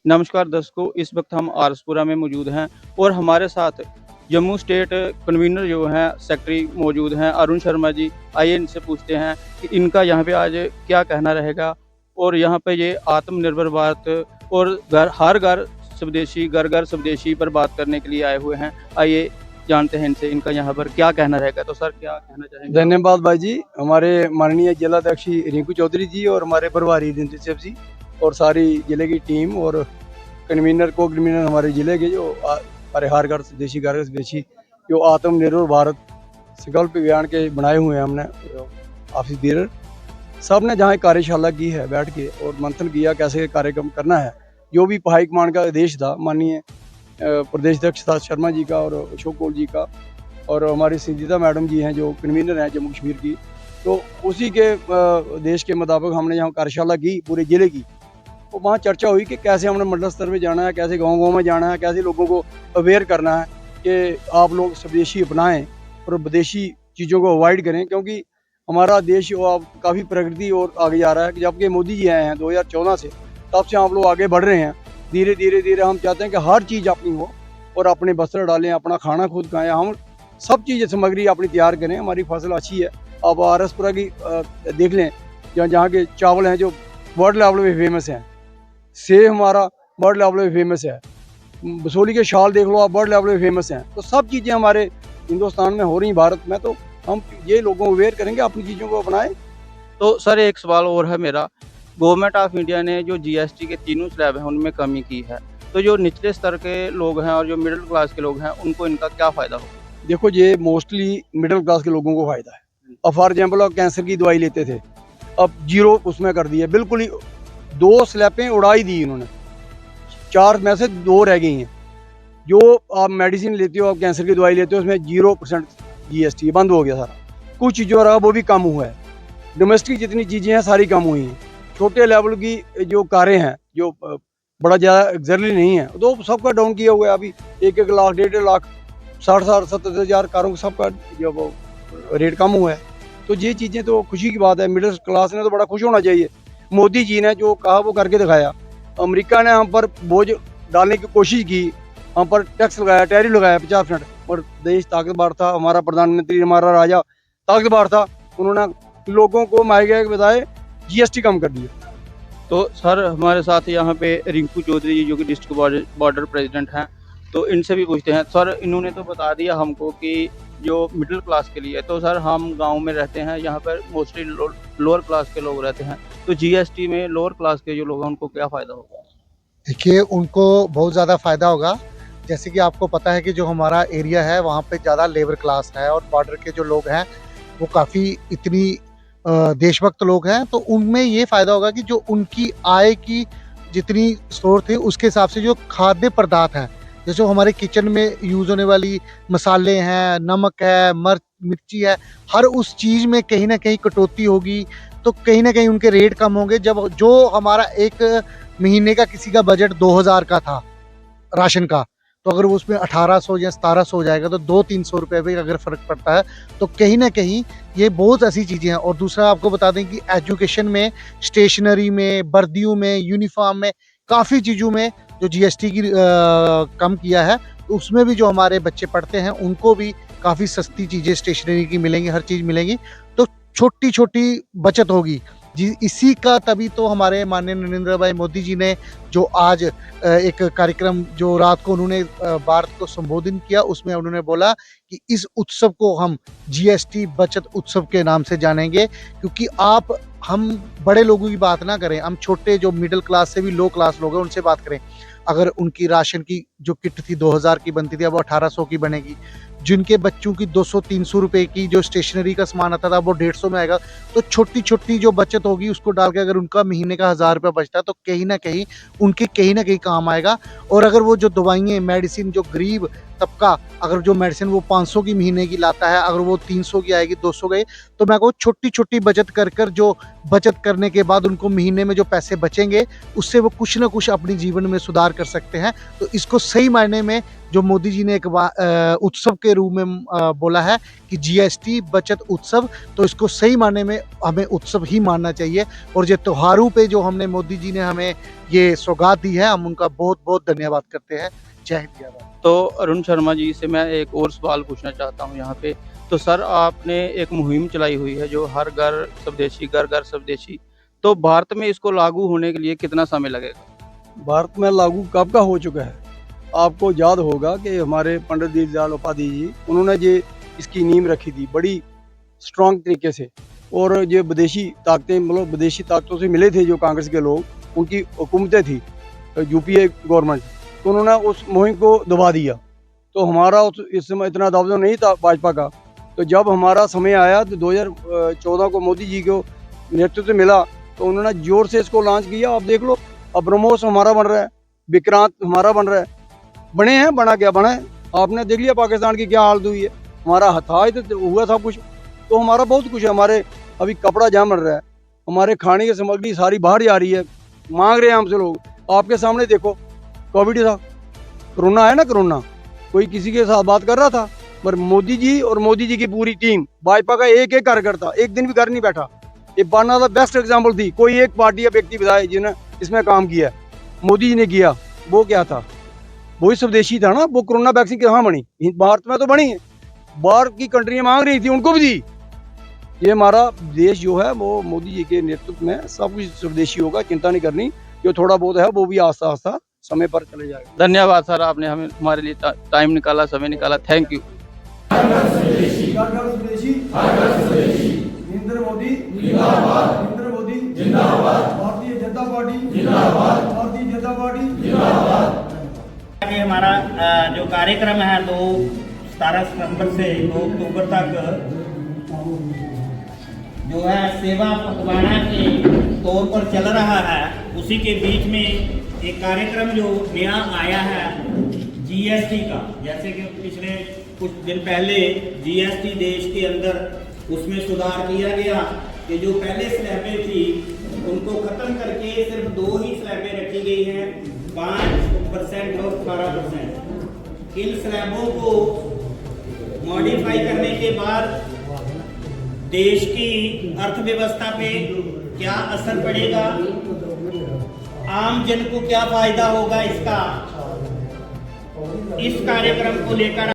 नमस्कार दर्शकों, इस वक्त हम आरसपुरा में मौजूद हैं और हमारे साथ जम्मू स्टेट कन्वीनर जो हैं सेक्रेटरी मौजूद हैं अरुण शर्मा जी। आइए इनसे पूछते हैं कि इनका यहाँ पे आज क्या कहना रहेगा और यहाँ पे ये आत्मनिर्भर भारत और हर घर स्वदेशी घर घर स्वदेशी पर बात करने के लिए आए हुए हैं। आइए जानते हैं इनसे इनका यहाँ पर क्या कहना रहेगा। तो सर क्या कहना चाहेंगे? धन्यवाद भाई जी। हमारे माननीय जिलाध्यक्ष रिंकू चौधरी जी और हमारे प्रभारी रिंदर जी और सारी जिले की टीम और कन्वीनर हमारे जिले के जो हमारे हर घर स्वदेशी घर स्वदेशी जो आत्मनिर्भर भारत संकल्प अभियान के बनाए हुए हैं हमने ऑफिस बीरर सब ने जहाँ एक कार्यशाला की है बैठ के और मंथन किया कैसे कार्यक्रम करना है। जो भी हाई कमान का आदेश था माननीय प्रदेश अध्यक्ष था शर्मा जी का और अशोक कौल जी का और हमारी संजीता मैडम जी हैं जो कन्वीनर हैं जम्मू कश्मीर की, तो उसी के देश के मुताबिक हमने यहाँ कार्यशाला की पूरे ज़िले की। तो वहाँ चर्चा हुई कि कैसे हमने मंडल स्तर पे जाना है, कैसे गांव-गांव में जाना है, कैसे लोगों को अवेयर करना है कि आप लोग स्वदेशी अपनाएं और विदेशी चीज़ों को अवॉइड करें, क्योंकि हमारा देश अब काफ़ी प्रगति और आगे जा रहा है। जबकि मोदी जी आए हैं 2014 से, तब से आप लोग आगे बढ़ रहे हैं। धीरे हम चाहते हैं कि हर चीज़ अपनी हो और अपने वस्त्र डालें, अपना खाना खुद खाएं, हम सब चीज़ें सामग्री अपनी तैयार करें। हमारी फसल अच्छी है। आप आरसपुरा की देख लें, जहाँ के चावल हैं जो वर्ल्ड लेवल पे फेमस हैं। सेब हमारा वर्ल्ड लेवल पे फेमस है। बसोली के शाल देख लो आप, वर्ल्ड लेवल पे फेमस हैं। तो सब चीज़ें हमारे हिंदुस्तान में हो रही, भारत में, तो हम ये लोगों को अवेयर करेंगे, अपनी चीज़ों को अपनाएं। तो सर एक सवाल और है मेरा। गवर्नमेंट ऑफ इंडिया ने जो जीएसटी के तीनों स्लैब हैं उनमें कमी की है, तो जो निचले स्तर के लोग हैं और जो मिडिल क्लास के लोग हैं उनको इनका क्या फ़ायदा होगा? देखो, ये मोस्टली मिडिल क्लास के लोगों को फायदा है। अब फॉर एग्जाम्पल आप कैंसर की दवाई लेते थे, अब 0 उसमें कर दिया, बिल्कुल ही 2 स्लैपें उड़ाई दी इन्होंने, 4 में से 2 रह गई हैं। जो आप मेडिसिन लेते हो, आप कैंसर की दवाई लेते हो, उसमें 0% जीएसटी बंद हो गया सारा। कुछ चीज़ों रहा वो भी कम हुआ है। डोमेस्टिक जितनी चीज़ें हैं सारी कम हुई हैं। छोटे लेवल की जो कारें हैं जो बड़ा ज़्यादा एक्जरली नहीं है, तो सबका डाउन किया हुआ है। अभी 1-1 लाख 1.5 लाख 60,000 70,000 कारों सबका जो वो रेट कम हुआ है। तो ये चीज़ें तो खुशी की बात है। मिडिल क्लास ने तो बड़ा खुश होना चाहिए। मोदी जी ने जो कहा वो करके दिखाया। अमेरिका ने हम पर बोझ डालने की कोशिश की, हम पर टैक्स लगाया, टैरिफ लगाया 50%, और देश ताकतवर था, हमारा प्रधानमंत्री हमारा राजा ताकतवर था, उन्होंने लोगों को महंगाई के बजाय जीएसटी कम कर दिया। तो सर हमारे साथ यहाँ पे रिंकू चौधरी जी जो कि डिस्ट्रिक्ट बॉर्डर प्रेसिडेंट हैं, तो इनसे भी पूछते हैं। सर इन्होंने तो बता दिया हमको कि जो मिडिल क्लास के लिए, तो सर हम गांव में रहते हैं, यहाँ पर मोस्टली लोअर क्लास के लोग रहते हैं, तो जीएसटी में लोअर क्लास के जो लोग हैं उनको क्या फ़ायदा होगा? देखिए, उनको बहुत ज़्यादा फ़ायदा होगा। जैसे कि आपको पता है कि जो हमारा एरिया है वहाँ पे ज़्यादा लेबर क्लास है और बॉर्डर के जो लोग हैं वो काफ़ी इतनी देशभक्त लोग हैं, तो उनमें ये फ़ायदा होगा कि जो उनकी आय की जितनी स्रोत है उसके हिसाब से जो खाद्य पदार्थ हैं, जैसे हमारे किचन में यूज़ होने वाली मसाले हैं, नमक है, मिर्ची है, हर उस चीज़ में कहीं न कहीं कटौती होगी, तो कहीं न कहीं उनके रेट कम होंगे। जब जो हमारा एक महीने का किसी का बजट 2000 का था राशन का, तो अगर वो उसमें 1800 या 1700 हो जाएगा तो 200-300 रुपए भी अगर फ़र्क पड़ता है, तो कहीं न कहीं ये बहुत ऐसी चीज़ें हैं। और दूसरा आपको बता दें कि एजुकेशन में, स्टेशनरी में, वर्दियों में, यूनिफ़ॉर्म में, काफ़ी चीज़ों में जो जीएसटी की कम किया है, तो उसमें भी जो हमारे बच्चे पढ़ते हैं उनको भी काफ़ी सस्ती चीज़ें स्टेशनरी की मिलेंगी, हर चीज़ मिलेगी, तो छोटी-छोटी बचत होगी। जी, इसी का तभी तो हमारे माननीय नरेंद्र भाई मोदी जी ने जो आज एक कार्यक्रम जो रात को उन्होंने भारत को संबोधित किया, उसमें उन्होंने बोला कि इस उत्सव को हम जीएसटी बचत उत्सव के नाम से जानेंगे, क्योंकि हम बड़े लोगों की बात ना करें, हम छोटे जो मिडिल क्लास से भी लो क्लास लोग हैं उनसे बात करें। अगर उनकी राशन की जो किट थी 2000 की बनती थी, अब वो 1800 की बनेगी। जिनके बच्चों की 200-300 रुपए की जो स्टेशनरी का सामान आता था वो 150 में आएगा। तो छोटी-छोटी जो बचत होगी उसको डाल के अगर उनका महीने का 1000 रुपया बचता है, तो कहीं न कहीं उनके कहीं न कहीं काम आएगा। और अगर वो जो दवाइयाँ, मेडिसिन जो गरीब तबका अगर जो मेडिसिन वो 500 की महीने की लाता है, अगर वो 300 की आएगी, 200 की, तो मैं कहूँ छोटी-छोटी बचत कर कर जो बचत करने के बाद उनको महीने में जो पैसे बचेंगे, उससे वो कुछ ना कुछ अपने जीवन में सुधार कर सकते हैं। तो इसको सही मायने में जो मोदी जी ने एक उत्सव के रूप में बोला है कि जीएसटी बचत उत्सव, तो इसको सही मायने में हमें उत्सव ही मानना चाहिए। और ये त्योहारों पे जो हमने मोदी जी ने हमें ये सौगात दी है, हम उनका बहुत-बहुत धन्यवाद करते हैं। जय हिंद, जय भारत। तो अरुण शर्मा जी से मैं एक और सवाल पूछना चाहता हूँ यहाँ पे। तो सर, आपने एक मुहिम चलाई हुई है जो हर घर स्वदेशी, घर घर स्वदेशी। तो भारत में इसको लागू होने के लिए कितना समय लगेगा? भारत में लागू कब का हो चुका है? आपको याद होगा कि हमारे पंडित दीनदयाल उपाध्याय जी, उन्होंने ये इसकी नींव रखी थी बड़ी स्ट्रांग तरीके से। और ये विदेशी ताकतें, मतलब विदेशी ताकतों से मिले थे जो कांग्रेस के लोग, उनकी हुकूमतें थी, यूपीए गवर्नमेंट, तो उन्होंने उस मुहिम को दबा दिया। तो हमारा इस समय इतना दबदबा नहीं था भाजपा का। तो जब हमारा समय आया तो 2014 को मोदी जी को नेतृत्व मिला, तो उन्होंने जोर से इसको लॉन्च किया। आप देख लो, अब ब्रह्मोस हमारा बन रहा है, विक्रांत हमारा बन रहा है, बने हैं, बना क्या बना है। आपने देख लिया पाकिस्तान की क्या हालत हुई है, हमारा था तो हुआ सब कुछ। तो हमारा बहुत कुछ है। हमारे अभी कपड़ा जहाँ बन रहा है, हमारे खाने की सामग्री सारी बाहर जा रही है, मांग रहे हैं हमसे लोग। आपके सामने देखो, कोविड था, कोरोना है ना, कोरोना, कोई किसी के साथ बात कर रहा था, पर मोदी जी और मोदी जी की पूरी टीम, भाजपा का एक एक कार्यकर्ता एक दिन भी घर नहीं बैठा। ये बाना का बेस्ट एग्जाम्पल थी। कोई एक पार्टी या व्यक्ति बताए जिन्हें इसमें काम किया, मोदी जी ने किया। वो क्या था? वही स्वदेशी था ना। वो कोरोना वैक्सीन कहाँ बनी? भारत में तो बनी है, बाहर की कंट्रियां मांग रही थी, उनको भी दी। ये हमारा देश जो है वो मोदी जी के नेतृत्व में सब कुछ स्वदेशी होगा, चिंता नहीं करनी। जो थोड़ा बहुत है वो भी आस्ता आस्ता समय पर चले जाएगा। धन्यवाद सर, आपने हमारे लिए टाइम निकाला, समय निकाला। Thank you. नरेंद्र मोदी जिंदाबाद, नरेंद्र मोदी जिंदाबाद, भारतीय जनता पार्टी जिंदाबाद, भारतीय जनता पार्टी जिंदाबाद। हमारा जो कार्यक्रम है 17 सितंबर से 2 अक्टूबर तक जो है सेवा पखवाड़ा के तौर पर चल रहा है। उसी के बीच में एक कार्यक्रम जो नया आया है जीएसटी का, जैसे कि पिछले कुछ दिन पहले जीएसटी देश के अंदर उसमें सुधार किया गया कि जो पहले स्लैबें थी उनको खत्म करके सिर्फ 2 ही स्लैबें रखी गई हैं, 5% और 12%। इन स्लैबों को मॉडिफाई करने के बाद देश की अर्थव्यवस्था पे क्या असर पड़ेगा, आम जन को क्या फायदा होगा इसका, इस कार्यक्रम को लेकर